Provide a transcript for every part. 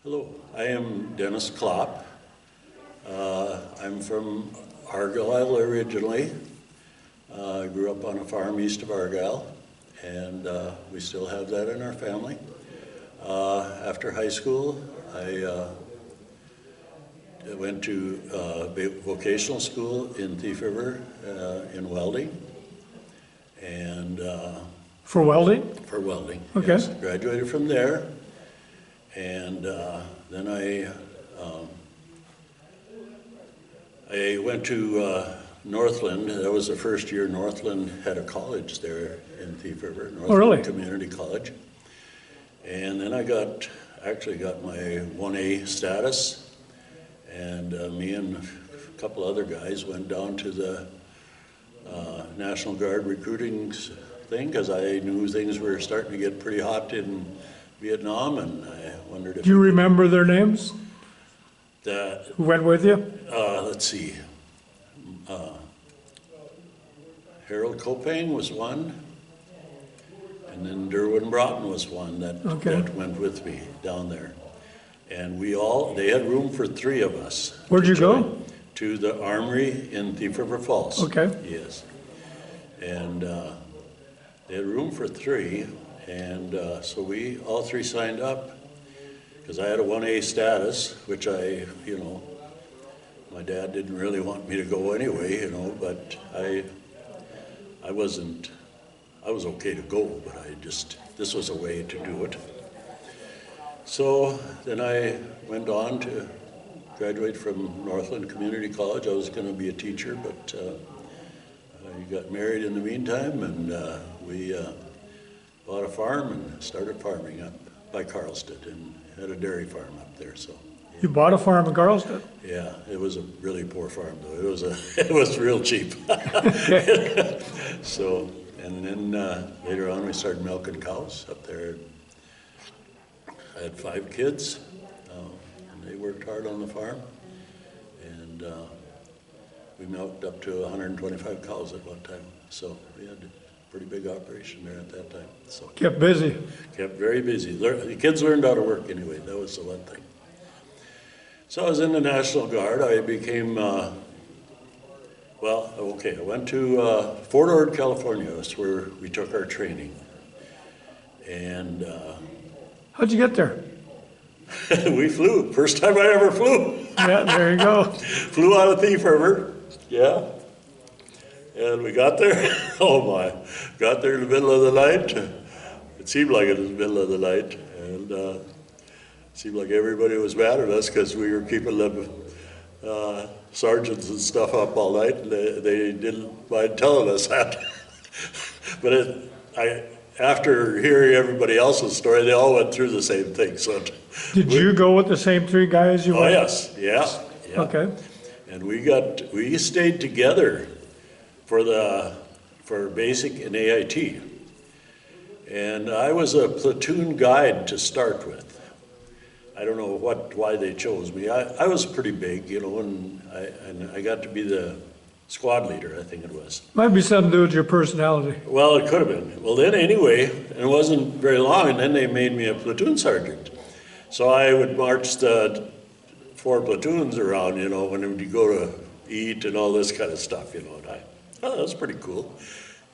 Hello, I am Dennis Klopp. I'm from Argyle originally. I grew up on a farm east of Argyle, and we still have that in our family. After high school, I went to vocational school in Thief River in welding. And For welding? for welding, Okay. yes. Graduated from there, and then I went to Northland. That was the first year Northland had a college there in Thief River, Northland really? Community College. And then I actually got my 1A status, and me and a couple other guys went down to the National Guard recruiting thing, because I knew things were starting to get pretty hot in Vietnam, and I wondered if... Do you remember their names? Who went with you? Let's see. Harold Copang was one, and then Derwin Broughton was one that went with me down there. And they had room for 3 of us. Where'd you go? To the Armory in Thief River Falls. Okay. Yes. And they had room for 3, and so we all 3 signed up, because I had a 1A status, which my dad didn't really want me to go anyway, but I was okay to go, but this was a way to do it. So then I went on to graduate from Northland Community College. I was going to be a teacher, but I got married in the meantime, and we bought a farm and started farming up by Carlstead, and had a dairy farm up there. So You bought a farm in Carlstead? yeah, it was a really poor farm though. It was real cheap. So, and then later on we started milking cows up there. I had 5 kids, and they worked hard on the farm, and we milked up to 125 cows at one time. So we had a pretty big operation there at that time. So Kept busy. kept very busy. The kids learned how to work anyway. That was the one thing. So I was in the National Guard. I became, I went to Fort Ord, California. That's where we took our training. And How'd you get there? we flew. First time I ever flew. Yeah, there you go. Flew out of Thief River, yeah. And we got there, got there in the middle of the night. It seemed like it was the middle of the night. And it seemed like everybody was mad at us because we were keeping them sergeants and stuff up all night, and they didn't mind telling us that. But after hearing everybody else's story, they all went through the same thing. So Did you go with the same 3 guys you went? Oh yes, yeah. Okay. And we stayed together for basic and AIT. And I was a platoon guide to start with. I don't know why they chose me. I was pretty big, and I got to be the squad leader, I think it was. Might be something to do with your personality. Well, it could have been. Well, then anyway, it wasn't very long, and then they made me a platoon sergeant. So I would march the 4 platoons around, when you go to eat and all this kind of stuff, and that was pretty cool,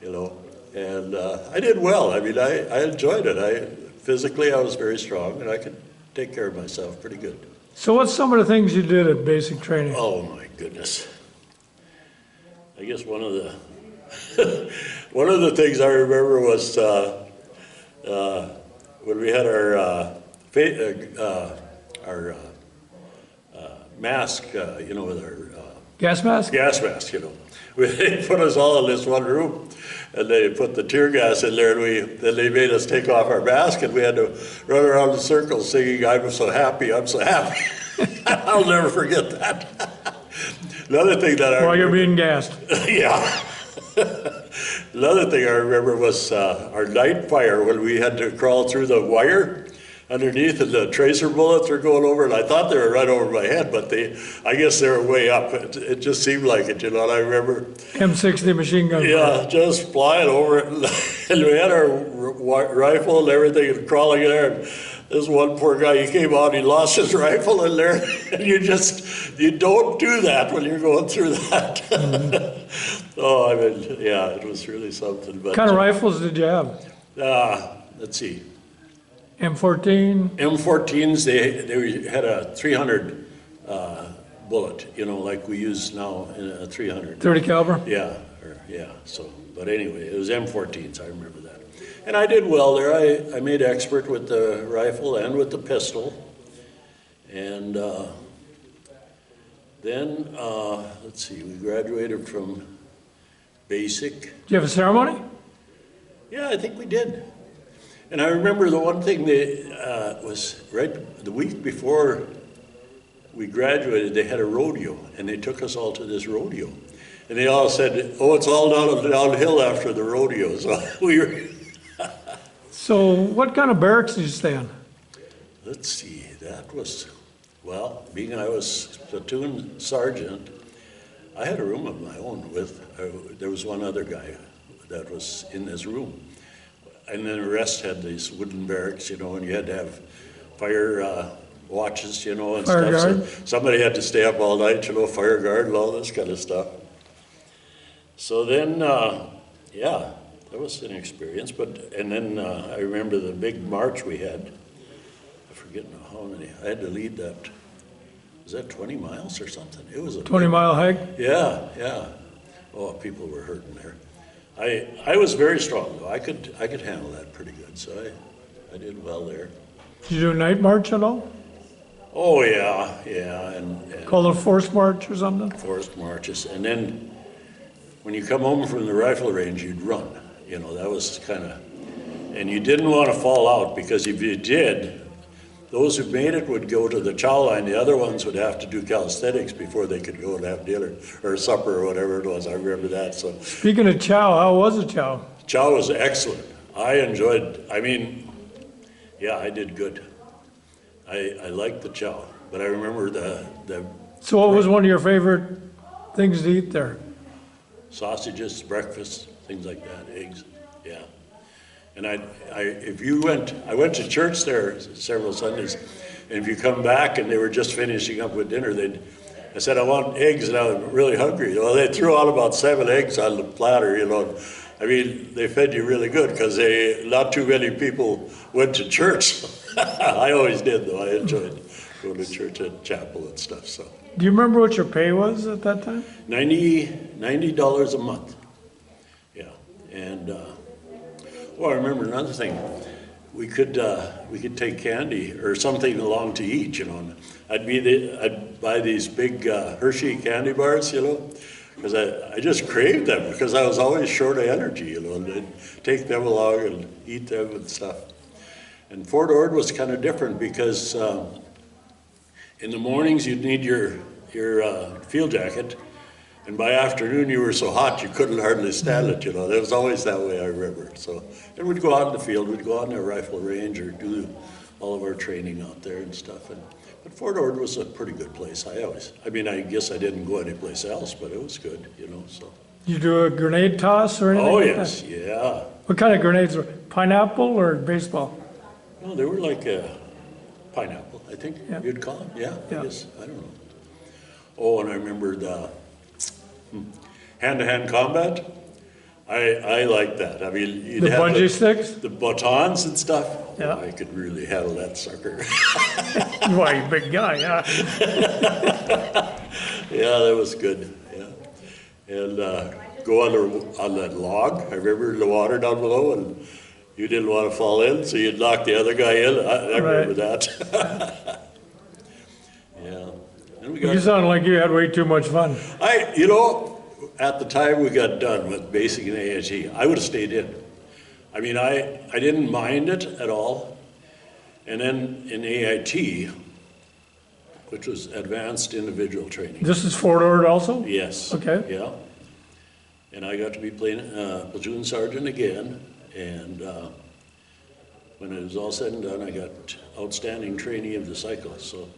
and I did well. I mean, I enjoyed it. Physically, I was very strong, and I could take care of myself pretty good. So what's some of the things you did at basic training? Oh my goodness. I guess one of the things I remember was when we had our mask, with our Gas mask? gas mask, They put us all in this one room, and they put the tear gas in there, and then they made us take off our mask, and we had to run around in circles singing, "I'm so happy, I'm so happy." I'll never forget that. Another thing that While you're being gassed. Yeah. Another thing I remember was our night fire, when we had to crawl through the wire underneath, and the tracer bullets were going over, and I thought they were right over my head, but I guess they were way up. It just seemed like it, and I remember M60 machine gun. yeah, just flying over it, and we had our rifle and everything, and crawling in there, and this one poor guy, he came out, he lost his rifle in there, and you don't do that when you're going through that. Oh, I mean, yeah, it was really something. But What kind of rifles did you have? let's see, M14? M14s, they had a 300 bullet, you know, like we use now in a 300. 30 caliber? Yeah, so, but anyway, it was M14s, I remember that. And I did well there. I made expert with the rifle and with the pistol. And then, let's see, we graduated from basic. Did you have a ceremony? Yeah, I think we did. And I remember the one thing that was right the week before we graduated, they had a rodeo, and they took us all to this rodeo. And they all said, oh, it's all downhill after the rodeo. So we were... So what kind of barracks did you stay in? Let's see, that was, well, being I was platoon sergeant, I had a room of my own with, there was one other guy that was in this room. And then the rest had these wooden barracks, you know, and you had to have fire watches, you know, and Fire stuff. guard. So somebody had to stay up all night, you know, fire guard and all this kind of stuff. So then, yeah, that was an experience. And then I remember the big march we had. I forget how many. I had to lead that. Was that 20 miles or something? It was a 20-mile hike? Yeah. Oh, people were hurting there. I was very strong though. I could handle that pretty good. So I did well there. Did you do a night march at all? Oh yeah, and Called it a forced march or something? forced marches. And then when you come home from the rifle range, you'd run. You know, that was kind of, and you didn't want to fall out, because if you did, those who made it would go to the chow line. The other ones would have to do calisthenics before they could go and have dinner or supper or whatever it was. I remember that. So Speaking of chow, how was the chow? chow was excellent. I enjoyed, I mean, yeah, I did good. I liked the chow, but I remember the So what was one of your favorite things to eat there? sausages, breakfast, things like that, eggs, yeah. And I went to church there several Sundays, and if you come back and they were just finishing up with dinner, I said, I want eggs, and I was really hungry. Well, they threw out about 7 eggs on the platter, you know. I mean, they fed you really good, because not too many people went to church. I always did, though. I enjoyed going to church and chapel and stuff, so. Do you remember what your pay was at that time? $90 a month, yeah. And, well, I remember another thing. We could take candy or something along to eat, you know. I'd buy these big Hershey candy bars, you know, because I just craved them, because I was always short of energy, you know, and I'd take them along and eat them and stuff. And Fort Ord was kind of different, because in the mornings you'd need your field jacket, and by afternoon you were so hot you couldn't hardly stand it, you know. It was always that way, I remember. So, and we'd go out in the field, we'd go out in the rifle range or do all of our training out there and stuff. But Fort Ord was a pretty good place. I guess I didn't go anyplace else, but it was good, you know, so. You do a grenade toss or anything? Oh, like yes, that? yeah. What kind of grenades were? Pineapple or baseball? No, they were like a pineapple, I think Yeah. you'd call them. Yeah, Yeah. I guess, I don't know. Oh, and I remember the hand-to-hand combat. I liked that. I mean, you'd The have bungee sticks? the batons and stuff. Yeah. I could really handle that sucker. Why, you big guy, yeah. Yeah, that was good. Yeah, and go on that log. I remember the water down below, and you didn't want to fall in, so you'd knock the other guy in. I remember that. Yeah. And we got, You sound like you had way too much fun. you know, at the time we got done with basic and AIT, I would have stayed in. I mean, I didn't mind it at all. And then in AIT, which was advanced individual training. This is Fort Ord also? Yes. Okay. Yeah. And I got to be platoon sergeant again. And when it was all said and done, I got outstanding trainee of the cycle. So,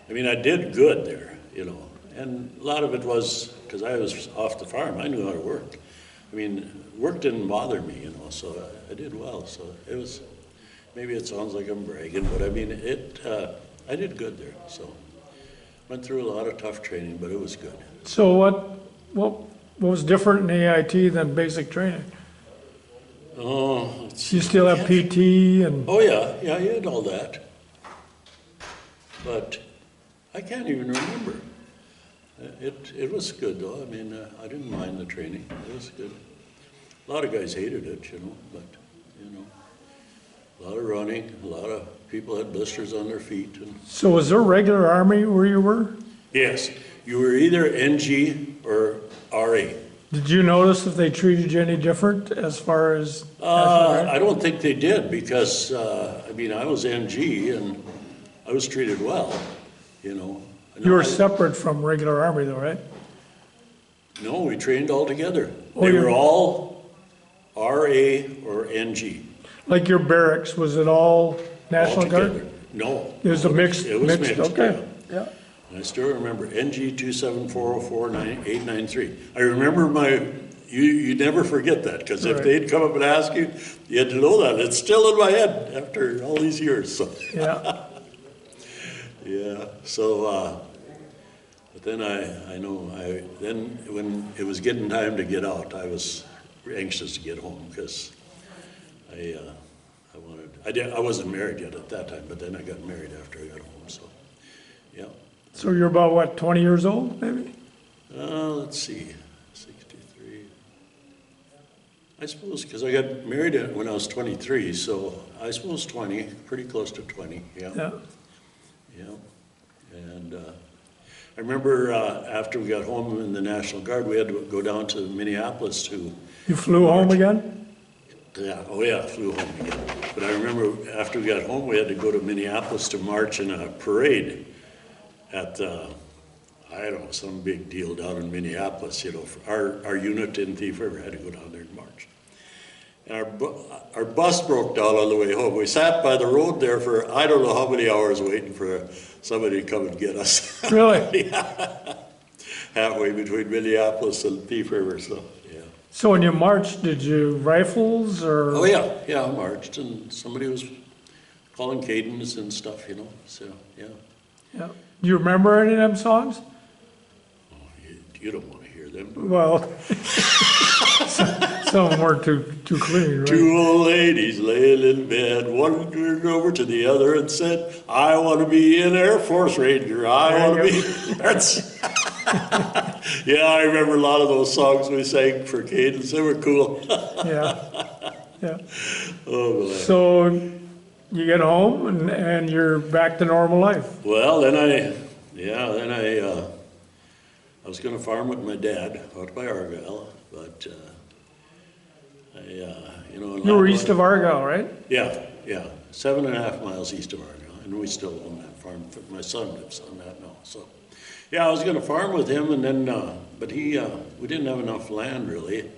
I mean, I did good there, you know. And a lot of it was because I was off the farm. I knew how to work. I mean, work didn't bother me, you know, so I did well. So it maybe it sounds like I'm bragging, but I mean, I did good there, so. Went through a lot of tough training, but it was good. So what was different in AIT than basic training? Oh, let's see. You still have PT and, Oh, yeah, you had all that. But I can't even remember. It was good though. I mean, I didn't mind the training. It was good. A lot of guys hated it, but, a lot of running, a lot of people had blisters on their feet. And so was there regular Army where you were? yes, you were either NG or RA. Did you notice if they treated you any different as far as? I don't think they did because, I was NG and I was treated well, You were separate from regular Army though, right? No, we trained all together. Oh, They you- were all RA or NG. Like your barracks, was it all National all Guard? together. No. It was a mixed, It was mixed, okay, yeah. yeah. And I still remember NG 274049893. I remember you never forget that, because if Right. they'd come up and ask you, you had to know that. It's still in my head after all these years, so. Yeah, Yeah, so, but then then when it was getting time to get out, I was anxious to get home, because I wasn't married yet at that time, but then I got married after I got home, so, yeah. so you're about what, 20 years old, maybe? Let's see, 63. I suppose, because I got married when I was 23, so I suppose 20, pretty close to 20, yeah. Yeah, Yeah, and I remember after we got home in the National Guard, we had to go down to Minneapolis to, you flew home again? flew home again. But I remember after we got home, we had to go to Minneapolis to march in a parade at, some big deal down in Minneapolis, our unit in Thief River had to go down there and march. And our bus broke down on the way home. We sat by the road there for I don't know how many hours waiting for somebody to come and get us. Really? Yeah. Halfway between Minneapolis and Thief River, so, yeah. So when you marched, did you rifles or? Oh, yeah, I marched, and somebody was calling cadence and stuff, so, yeah. Yeah. Do you remember any of them songs? Oh, you don't want to hear them. Well, some of them weren't too clean, right? Two old ladies laying in bed, one turned over to the other and said, I want to be an Air Force Ranger. I want to be. That's. Yeah, I remember a lot of those songs we sang for cadence. They were cool. Yeah, yeah. Oh, boy. So you get home and you're back to normal life. Well, then I was going to farm with my dad out by Argyle, but You were east of Argyle, right? Yeah, 7.5 miles east of Argyle, and we still own that farm. My son lives on that now, so. Yeah, I was gonna farm with him, and then, but we didn't have enough land really,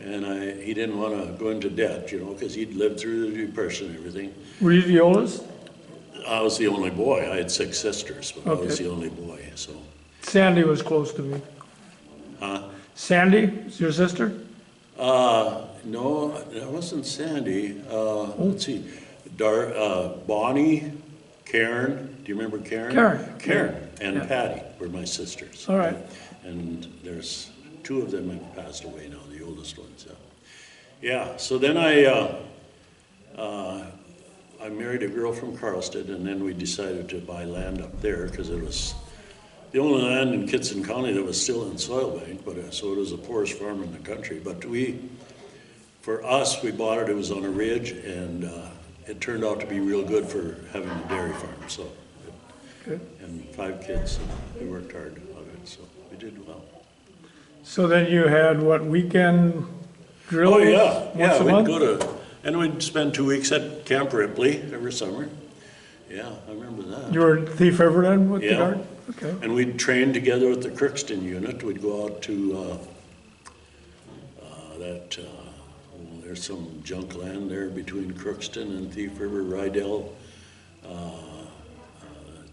and he didn't wanna go into debt, because he'd lived through the Depression and everything. Were you the oldest? I was the only boy. I had 6 sisters, but I was Okay. the only boy, so. Sandy was close to me. Sandy is your sister? No, that wasn't Sandy. Let's see, Bonnie, Karen, do you remember Karen? Karen. And Yeah. Patty were my sisters. All right. And there's 2 of them have passed away now, the oldest ones. Yeah, so then I married a girl from Carlsted, and then we decided to buy land up there because it was the only land in Kitson County that was still in soil bank, so it was the poorest farm in the country. But for us, we bought it, it was on a ridge, and it turned out to be real good for having a dairy farm, so. Good. And 5 kids, and we worked hard on it, so we did well. So then you had what, weekend drills? Oh, yeah, once a we'd month? go to, and we'd spend 2 weeks at Camp Ripley every summer. Yeah, I remember that. You were in Thief River then with the Yeah. guard? Okay. And we'd train together with the Crookston unit. We'd go out to there's some junk land there between Crookston and Thief River, Rydell.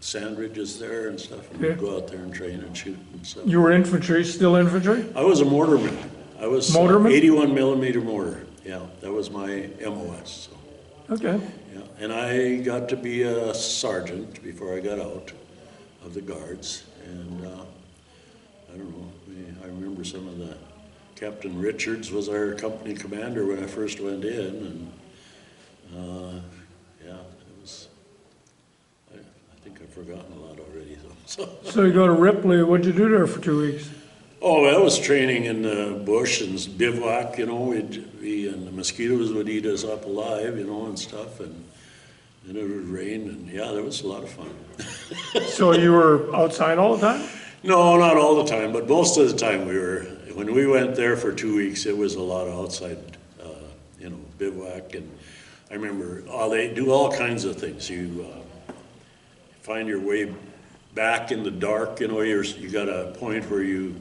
Sandridge is there and stuff. And we'd Okay. go out there and train and shoot and stuff. You were infantry, still infantry? I was a mortarman. I was Motorman? 81 millimeter mortar. Yeah, that was my MOS. So, Okay. yeah. And I got to be a sergeant before I got out of the guards. And I don't know, I remember some of the, Captain Richards was our company commander when I first went in. And yeah, it was, I think I've forgotten a lot already though. So you go to Ripley, what'd you do there for 2 weeks? Oh, I was training in the bush and bivouac, you know, and the mosquitoes would eat us up alive, you know, and stuff, and it would rain, and yeah, that was a lot of fun. So you were outside all the time? No, not all the time, but most of the time when we went there for 2 weeks, it was a lot of outside, you know, bivouac, and I remember, they do all kinds of things. You find your way back in the dark, you know, you got a point where you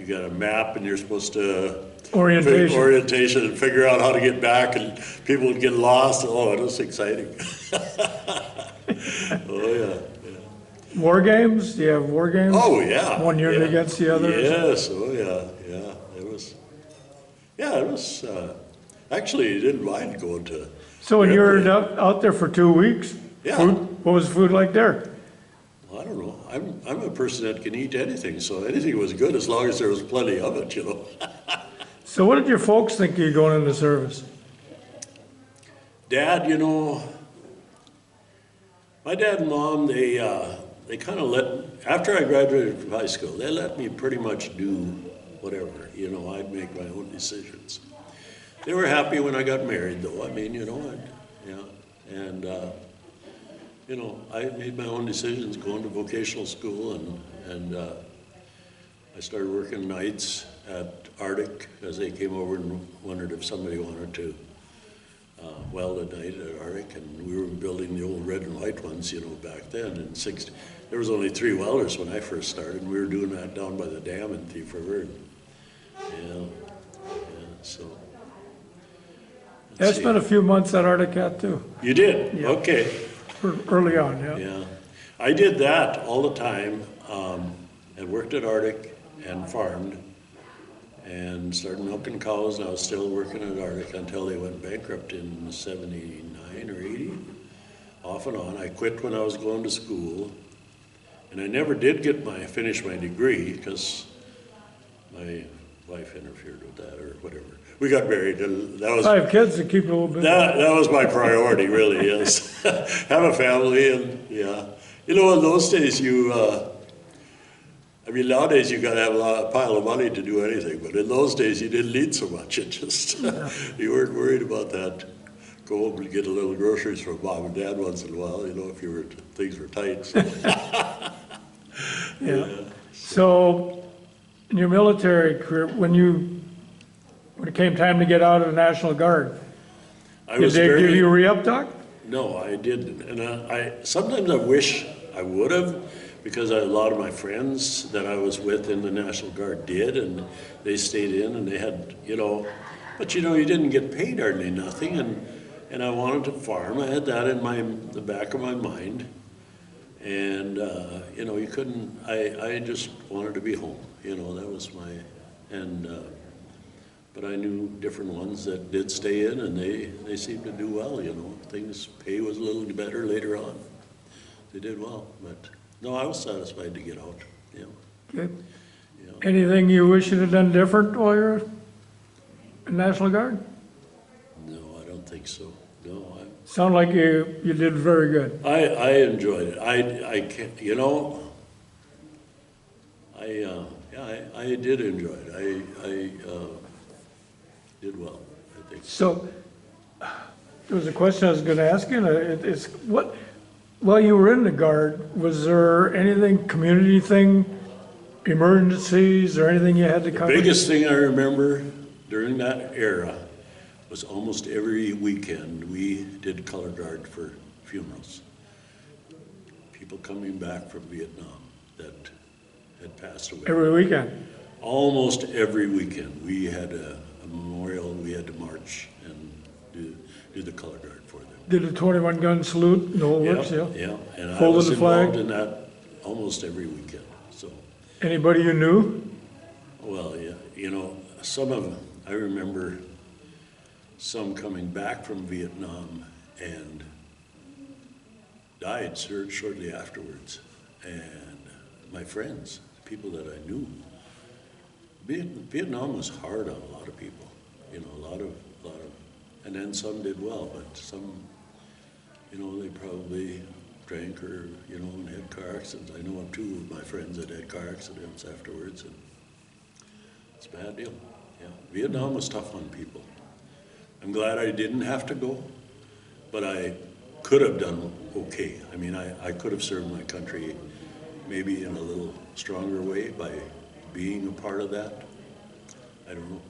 got a map and you're supposed to orientation and figure out how to get back, and people would get lost. Oh, it was exciting. Oh yeah, yeah. War games? Do you have war games? Oh yeah. One unit yeah. against the other? Yes, oh yeah, yeah. It was, actually you didn't mind going to. So when you were out there for 2 weeks, Yeah. what was the food like there? Well, I don't know. I'm a person that can eat anything, so anything was good as long as there was plenty of it, you know. So what did your folks think of you going into service? Dad, you know, my dad and mom, they kind of after I graduated from high school, they let me pretty much do whatever, you know, I'd make my own decisions. They were happy when I got married, though. I mean, you know, yeah, and, you know, I made my own decisions going to vocational school, and I started working nights at Arctic as they came over and wondered if somebody wanted to weld at night at Arctic, and we were building the old red and white ones, you know, back then. In there was only 3 welders when I first started, and we were doing that down by the dam in Thief River. And, yeah, so. I spent a few months at Arctic too. You did? Yeah. Okay. Early on, yeah. Yeah, I did that all the time, and worked at Arctic and farmed and started milking cows, and I was still working at Arctic until they went bankrupt in 79 or 80, off and on. I quit when I was going to school, and I never did finish my degree because my wife interfered with that or whatever. We got married, and that was 5 kids to keep it a little bit. that was my priority, really, is have a family, and yeah. You know, in those days, I mean, nowadays you gotta have a pile of money to do anything, but in those days you didn't need so much. It just, you weren't worried about that. Go home and get a little groceries from mom and dad once in a while, you know, if things were tight. So. Yeah. So, in your military career, when it came time to get out of the National Guard, did they give you a re-up talk? No, I didn't. And sometimes I wish I would have, because a lot of my friends that I was with in the National Guard did, and they stayed in, and they had, you know, but you know, you didn't get paid hardly nothing, and I wanted to farm. I had that in the back of my mind, and you know, you couldn't. I just wanted to be home. You know, that was but I knew different ones that did stay in, and they seemed to do well, you know. Pay was a little better later on. They did well, but no, I was satisfied to get out, yeah. Good. Yeah. Anything you wish you'd have done different while you're in National Guard? No, I don't think so, no. Sound like you did very good. I enjoyed it. I can't, you know, I did enjoy it. I did well, I think. So, there was a question I was going to ask you, and it's while you were in the Guard, was there anything, community thing, emergencies, or anything you had to cover? The biggest thing I remember during that era was almost every weekend we did color guard for funerals. People coming back from Vietnam that had passed away. Every weekend? Almost every weekend. We had a memorial, we had to march and do the color guard for them. Did a 21 gun salute in the whole works, yeah? Yeah, and I Folded was the flag? involved in that almost every weekend, so. Anybody you knew? Well, yeah, you know, I remember some coming back from Vietnam and died shortly afterwards. And my friends, people that I knew, Vietnam was hard on a lot of people, you know, a lot of, and then some did well, but some, you know, they probably drank or, you know, and had car accidents. I know of two of my friends that had car accidents afterwards, and it's a bad deal. Yeah, Vietnam was tough on people. I'm glad I didn't have to go, but I could have done okay. I mean, I could have served my country maybe in a little stronger way by being a part of that. I don't know.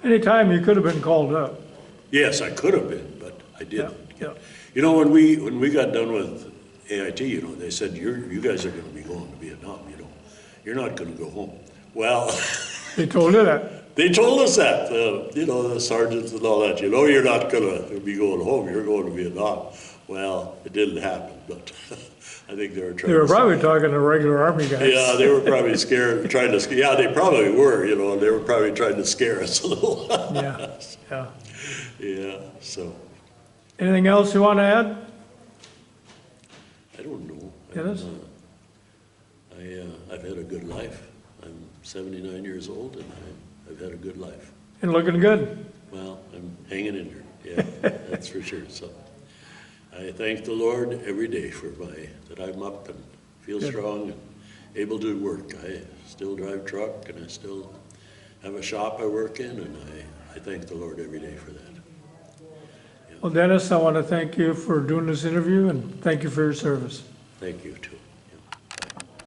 Anytime you could have been called up. Yes, I could have been, but I didn't. Yeah. You know, when we got done with AIT, you know, they said, you guys are going to be going to Vietnam, you know. You're not going to go home. Well, They told you that. they told us that, you know, the sergeants and all that, you know, you're not going to be going home, you're going to Vietnam. Well, it didn't happen, but I think they were trying They were to... probably talking to regular Army guys. Yeah, they were probably scared, yeah, they probably were, you know, they were probably trying to scare us a little. Yeah. Yeah, so, Anything else you want to add? I don't know. Dennis? I've had a good life. I'm 79 years old and I've had a good life. And looking good. Well, I'm hanging in there, yeah, that's for sure. So I thank the Lord every day that I'm up and feel strong and able to work. I still drive truck and I still have a shop I work in, and I thank the Lord every day for that. Well, Dennis, I want to thank you for doing this interview and thank you for your service. Thank you too.